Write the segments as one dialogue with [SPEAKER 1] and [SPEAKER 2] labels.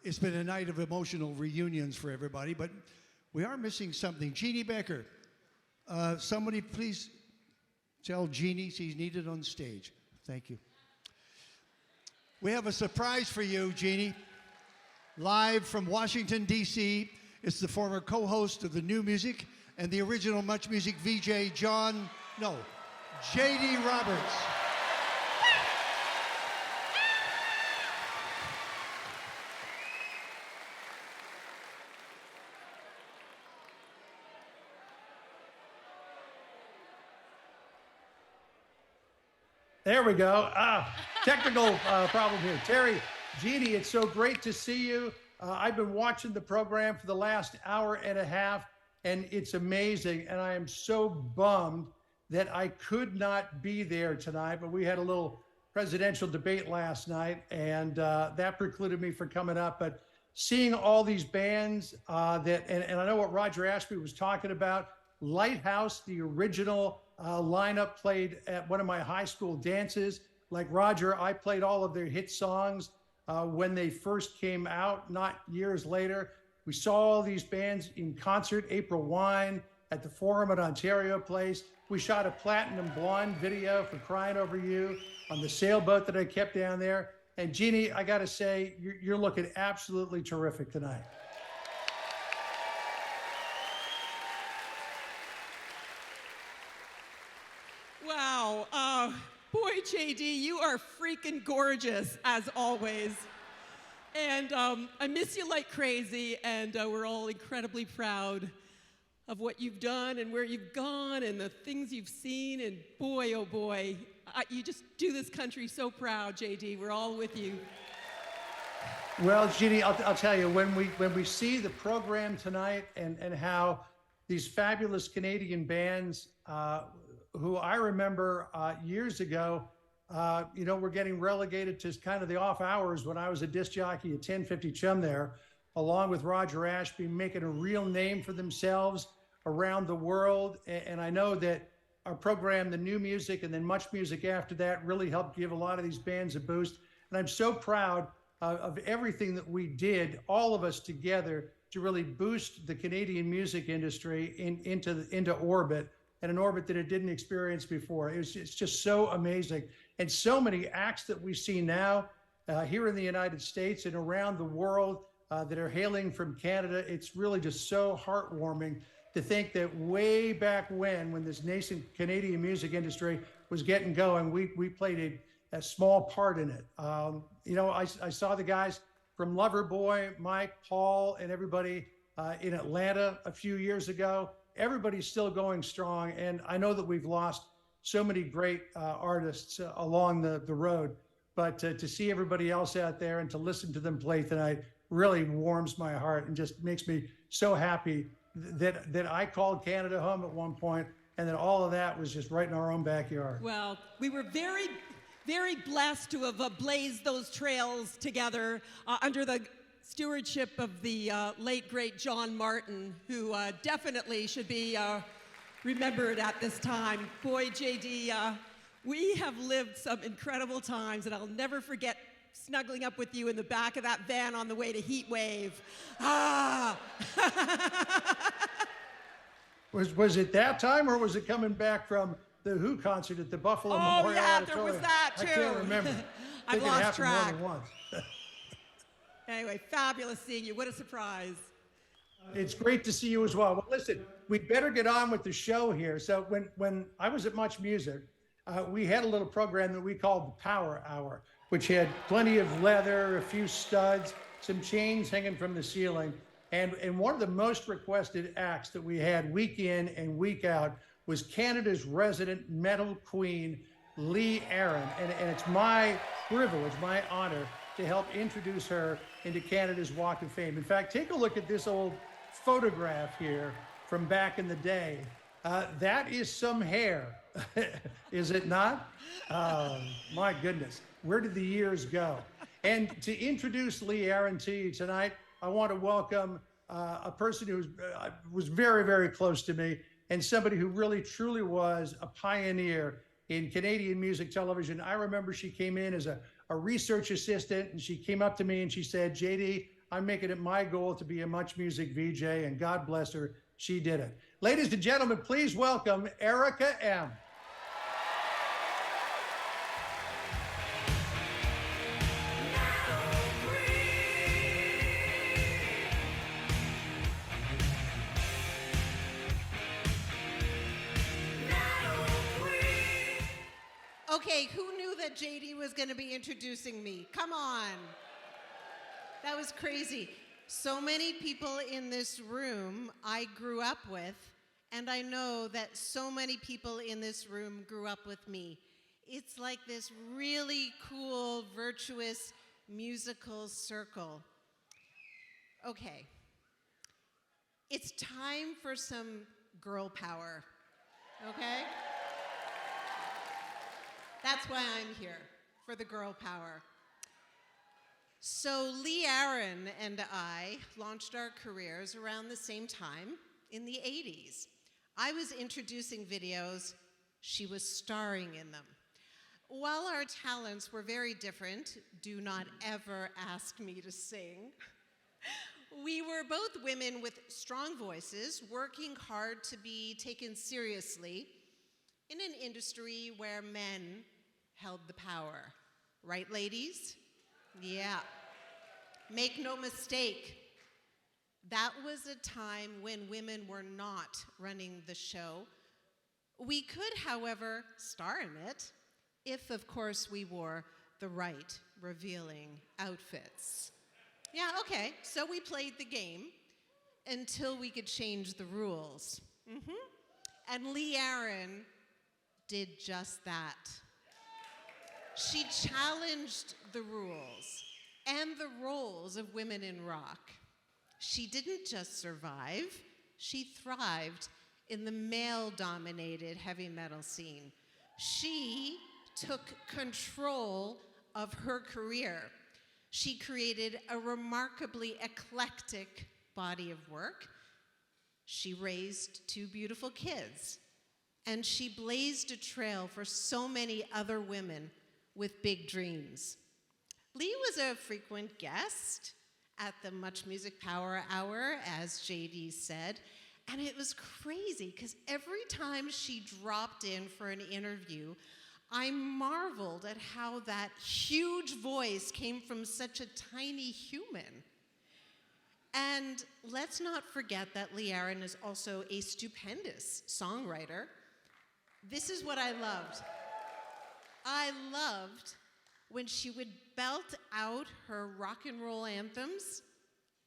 [SPEAKER 1] it's been a night of emotional reunions for everybody, but we are missing something. Jeannie Becker, somebody please tell Jeannie she's needed on stage. Thank you. We have a surprise for you, Jeannie. Live from Washington, D.C., it's the former co-host of the New Music and the original MuchMusic VJ, J.D. Roberts.
[SPEAKER 2] There we go. Technical problem here. Terry, Jeannie, it's so great to see you. I've been watching the program for the last hour and a half, and it's amazing. And I am so bummed that I could not be there tonight, but we had a little presidential debate last night, and that precluded me from coming up. But seeing all these bands and I know what Roger Ashby was talking about, Lighthouse, the original lineup, played at one of my high school dances. Like Roger, I played all of their hit songs when they first came out, not years later. We saw all these bands in concert, April Wine at the Forum at Ontario Place. We shot a Platinum Blonde video for Crying Over You on the sailboat that I kept down there. And Jeannie, I gotta say, you're looking absolutely terrific tonight.
[SPEAKER 3] Wow. Boy, JD, you are freaking gorgeous, as always. And I miss you like crazy, and we're all incredibly proud of what you've done and where you've gone and the things you've seen. And boy, oh boy, you just do this country so proud, JD. We're all with you.
[SPEAKER 2] Well, Jeannie, I'll tell you, when we see the program tonight and how these fabulous Canadian bands, who I remember years ago, were getting relegated to kind of the off hours when I was a disc jockey at 1050 Chum there, along with Roger Ashby, making a real name for themselves around the world. And I know that our program, the New Music and then MuchMusic after that, really helped give a lot of these bands a boost. And I'm so proud of everything that we did, all of us together, to really boost the Canadian music industry into orbit, and an orbit that it didn't experience before. It's just so amazing. And so many acts that we see now here in the United States and around the world that are hailing from Canada. It's really just so heartwarming to think that way back when this nascent Canadian music industry was getting going, we played a small part in it. I saw the guys from Loverboy, Mike, Paul, and everybody in Atlanta a few years ago. Everybody's still going strong, and I know that we've lost so many great artists along the road, but to see everybody else out there and to listen to them play tonight really warms my heart and just makes me so happy that I called Canada home at one point, and that all of that was just right in our own backyard.
[SPEAKER 3] Well, we were very, very blessed to have blazed those trails together under the stewardship of the late, great John Martin, who definitely should be remembered at this time. Boy, JD, we have lived some incredible times, and I'll never forget snuggling up with you in the back of that van on the way to Heat Wave.
[SPEAKER 2] Was it that time, or was it coming back from the Who concert at the Buffalo Memorial Auditorium?
[SPEAKER 3] There was that too.
[SPEAKER 2] I can't remember.
[SPEAKER 3] I've lost track.
[SPEAKER 2] More than once.
[SPEAKER 3] Anyway, fabulous seeing you. What a surprise.
[SPEAKER 2] It's great to see you as well. Well, listen, we'd better get on with the show here. So when I was at MuchMusic, we had a little program that we called the Power Hour, which had plenty of leather, a few studs, some chains hanging from the ceiling. And one of the most requested acts that we had week in and week out was Canada's resident metal queen, Lee Aaron. And it's my privilege, my honor, to help introduce her into Canada's Walk of Fame. In fact, take a look at this old photograph here from back in the day. That is some hair, is it not? My goodness, where did the years go? And to introduce Lee Aaron to you tonight, I want to welcome a person who was very, very close to me, and somebody who really, truly was a pioneer in Canadian music television. I remember she came in as a research assistant, and she came up to me and she said, JD, I'm making it my goal to be a MuchMusic VJ, and God bless her, she did it. Ladies and gentlemen, please welcome Erica Ehm.
[SPEAKER 4] Okay, who knew that JD was going to be introducing me? Come on. That was crazy. So many people in this room I grew up with, and I know that so many people in this room grew up with me. It's like this really cool, virtuous musical circle. Okay. It's time for some girl power, okay? That's why I'm here, for the girl power. So Lee Aaron and I launched our careers around the same time in the 80s. I was introducing videos, she was starring in them. While our talents were very different, do not ever ask me to sing, we were both women with strong voices, working hard to be taken seriously in an industry where men held the power. Right, ladies? Yeah. Make no mistake, that was a time when women were not running the show. We could, however, star in it if, of course, we wore the right revealing outfits. Yeah, okay, so we played the game until we could change the rules. And Lee Aaron did just that. She challenged the rules and the roles of women in rock. She didn't just survive, she thrived in the male-dominated heavy metal scene. She took control of her career. She created a remarkably eclectic body of work. She raised 2 beautiful kids, and she blazed a trail for so many other women with big dreams. Lee was a frequent guest at the MuchMusic Power Hour, as JD said, and it was crazy because every time she dropped in for an interview, I marveled at how that huge voice came from such a tiny human. And let's not forget that Lee Aaron is also a stupendous songwriter. This is what I loved. I loved when she would belt out her rock and roll anthems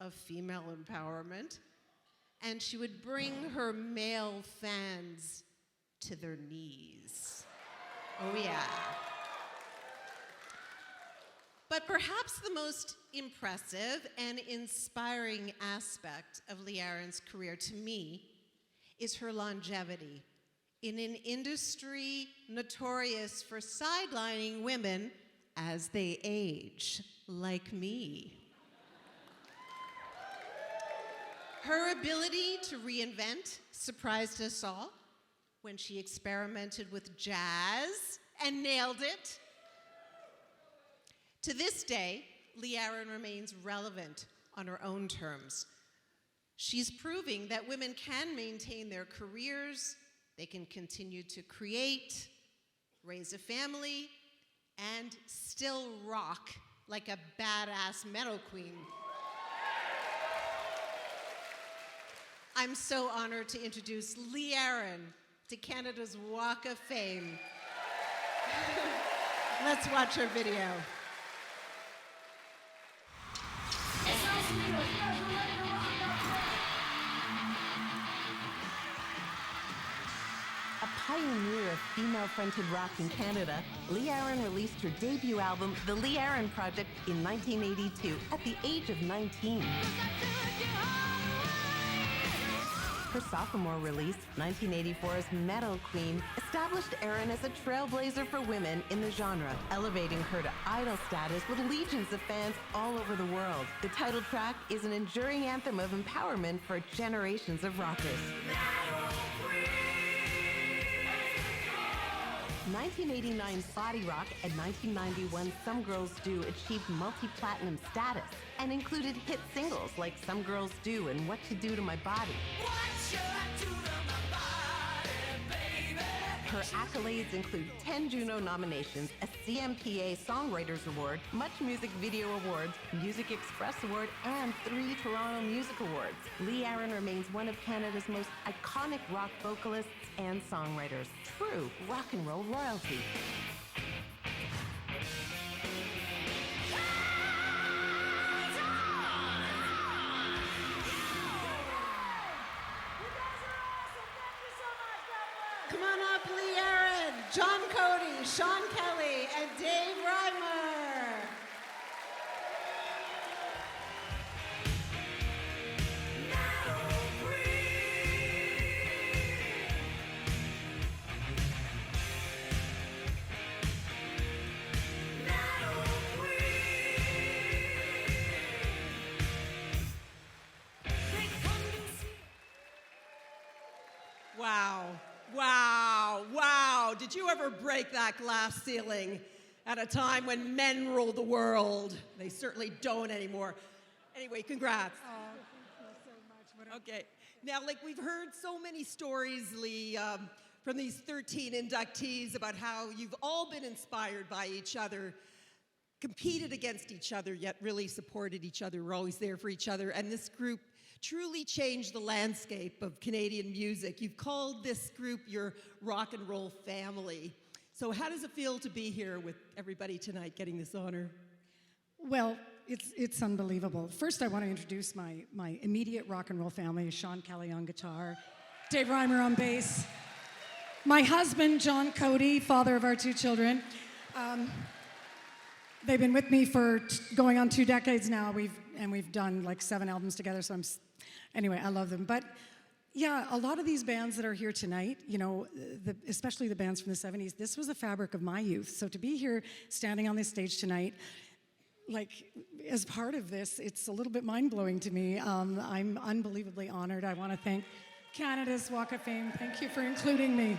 [SPEAKER 4] of female empowerment, and she would bring her male fans to their knees. Oh yeah. But perhaps the most impressive and inspiring aspect of Lee Aaron's career to me is her longevity in an industry notorious for sidelining women as they age, like me. Her ability to reinvent surprised us all when she experimented with jazz and nailed it. To this day, Lee Aaron remains relevant on her own terms. She's proving that women can maintain their careers, they can continue to create, raise a family, and still rock like a badass metal queen. I'm so honored to introduce Lee Aaron to Canada's Walk of Fame. Let's watch her video.
[SPEAKER 5] A pioneer of female-fronted rock in Canada, Lee Aaron released her debut album, The Lee Aaron Project, in 1982, at the age of 19. Her sophomore release, 1984's Metal Queen, established Aaron as a trailblazer for women in the genre, elevating her to idol status with legions of fans all over the world. The title track is an enduring anthem of empowerment for generations of rockers. 1989's Body Rock and 1991's Some Girls Do achieved multi-platinum status and included hit singles like Some Girls Do and What You Do to My Body. Her accolades include 10 Juno nominations, a CMPA Songwriters Award, MuchMusic Video Awards, Music Express Award, and 3 Toronto Music Awards. Lee Aaron remains one of Canada's most iconic rock vocalists and songwriters. True rock and roll royalty.
[SPEAKER 4] Come on up, Lee Aaron, John Cody, Sean Kelly, and Dave Reimer.
[SPEAKER 3] Wow, wow, wow. Did you ever break that glass ceiling at a time when men ruled the world? They certainly don't anymore. Anyway, congrats.
[SPEAKER 6] Oh, thank you so much.
[SPEAKER 3] Okay, now, like, we've heard so many stories, Lee, from these 13 inductees about how you've all been inspired by each other, competed against each other, yet really supported each other, were always there for each other, and this group truly changed the landscape of Canadian music. You've called this group your rock and roll family. So how does it feel to be here with everybody tonight getting this honor?
[SPEAKER 6] Well, it's unbelievable. First, I want to introduce my immediate rock and roll family: Sean Kelly on guitar, Dave Reimer on bass, my husband, John Cody, father of our 2 children. They've been with me for going on 2 decades now. We've done like 7 albums together, so anyway, I love them. But yeah, a lot of these bands that are here tonight, you know, especially the bands from the 70s, this was the fabric of my youth. So to be here standing on this stage tonight, like, as part of this, it's a little bit mind-blowing to me. I'm unbelievably honored. I want to thank Canada's Walk of Fame. Thank you for including me.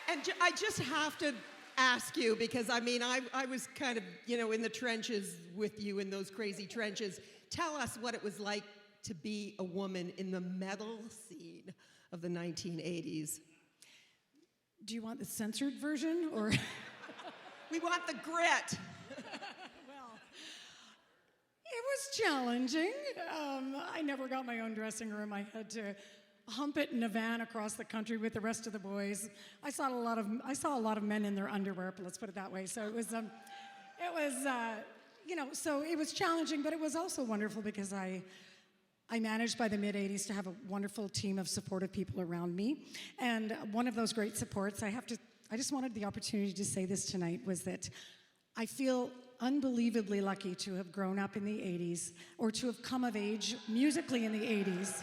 [SPEAKER 3] And I just have to ask you, because I mean, I was kind of, you know, in the trenches with you in those crazy trenches. Tell us what it was like to be a woman in the metal scene of the 1980s.
[SPEAKER 6] Do you want the censored version, or?
[SPEAKER 3] We want the grit.
[SPEAKER 6] Well, it was challenging. I never got my own dressing room. I had to hump it in a van across the country with the rest of the boys. I saw a lot of men in their underwear, but let's put it that way. So it was you know, so it was challenging, but it was also wonderful because I managed by the mid-'80s to have a wonderful team of supportive people around me. And one of those great supports, I just wanted the opportunity to say this tonight, was that I feel unbelievably lucky to have grown up in the 80s, or to have come of age musically in the 80s.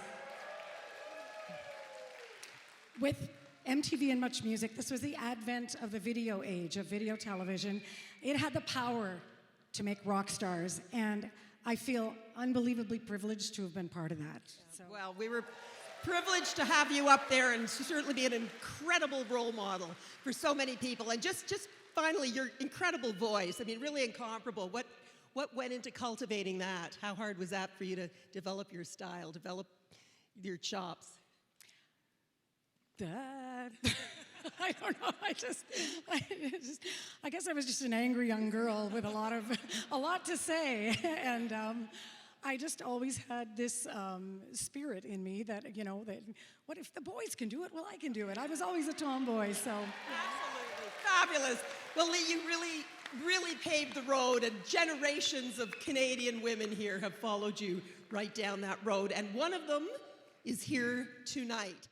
[SPEAKER 6] With MTV and MuchMusic, this was the advent of the video age, of video television. It had the power to make rock stars, and I feel unbelievably privileged to have been part of that. So.
[SPEAKER 3] Well, we were privileged to have you up there, and certainly be an incredible role model for so many people. And just finally, your incredible voice. I mean, really incomparable. What went into cultivating that? How hard was that for you to develop your style, develop your chops?
[SPEAKER 6] Dad. I don't know. I guess I was just an angry young girl with a lot to say, and I just always had this spirit in me that, you know, that what if the boys can do it? Well, I can do it. I was always a tomboy, so.
[SPEAKER 3] Absolutely fabulous. Well, Lee, you really paved the road, and generations of Canadian women here have followed you right down that road, and one of them is here tonight.